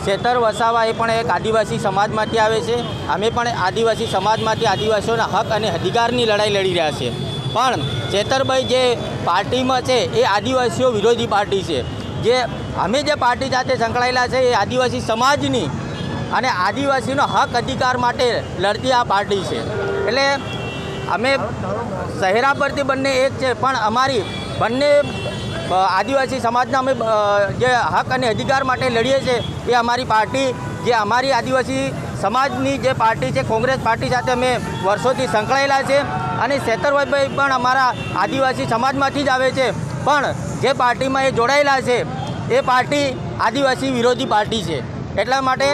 ચેતર વસાવા એ પણ એક આદિવાસી સમાજમાંથી આવે છે। અમે પણ આદિવાસી સમાજમાંથી આદિવાસીઓના હક અને અધિકારની લડાઈ લડી રહ્યા છીએ। પણ ચેતરભાઈ જે પાર્ટીમાં છે એ આદિવાસીઓ વિરોધી પાર્ટી છે। જે અમે જે પાર્ટી સાથે સંકળાયેલા છે એ આદિવાસી સમાજની અને આદિવાસીનો હક અધિકાર માટે લડતી આ પાર્ટી છે। એટલે અમે શહેરા પરથી બંને એક છે, પણ અમારી બંને આદિવાસી સમાજના અમે જે હક અને અધિકાર માટે લડીએ છીએ એ અમારી પાર્ટી જે અમારી આદિવાસી સમાજની જે પાર્ટી છે કોંગ્રેસ પાર્ટી સાથે અમે વર્ષોથી સંકળાયેલા છે। અને ચેતરભાઈ પણ અમારા આદિવાસી સમાજમાંથી જ આવે છે, પણ જે પાર્ટીમાં એ જોડાયેલા છે એ પાર્ટી આદિવાસી વિરોધી પાર્ટી છે। એટલા માટે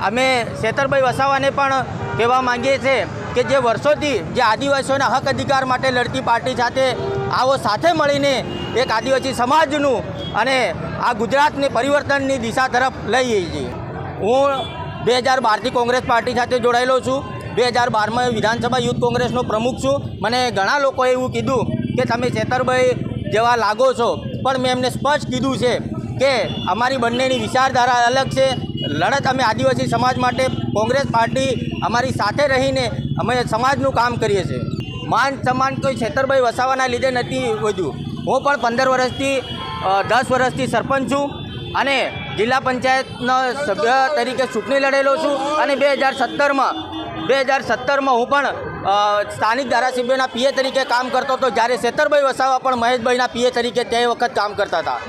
અમે ચેતરભાઈ વસાવાને પણ કહેવા માંગીએ છીએ કે જે વર્ષોથી જે આદિવાસીઓના હક અધિકાર માટે લડતી પાર્ટી સાથે આવો સાથે મળીને એક આદિવાસી સમાજનું અને આ ગુજરાતને પરિવર્તનની દિશા તરફ લઈ જઈએ છીએ। હું 2012થી કોંગ્રેસ પાર્ટી સાથે જોડાયેલો છું। 2012માં વિધાનસભા યુથ કોંગ્રેસનો પ્રમુખ છું। મને ઘણા લોકોએ એવું કીધું કે તમે ચેતરભાઈ જેવા લાગો છો, પણ મેં એમને સ્પષ્ટ કીધું છે કે અમારી બંનેની વિચારધારા અલગ છે। લડત અમે આદિવાસી સમાજ માટે કોંગ્રેસ પાર્ટી અમારી સાથે રહીને અમે સમાજનું કામ કરીએ છીએ। માન સન્માન કોઈ ચેતરભાઈ વસાવાના લીધે નથી વધ્યું। હું પણ 15 વર્ષથી 10 વર્ષથી સરપંચ છું અને જિલ્લા પંચાયતના સભ્ય તરીકે ચૂંટણી લડેલો છું। અને 2017માં હું પણ સ્થાનિક ધારાસભ્યના પીએ તરીકે કામ કરતો હતો, જ્યારે ચેતરભાઈ વસાવા પણ મહેશભાઈના પીએ તરીકે તે વખત કામ કરતા હતા।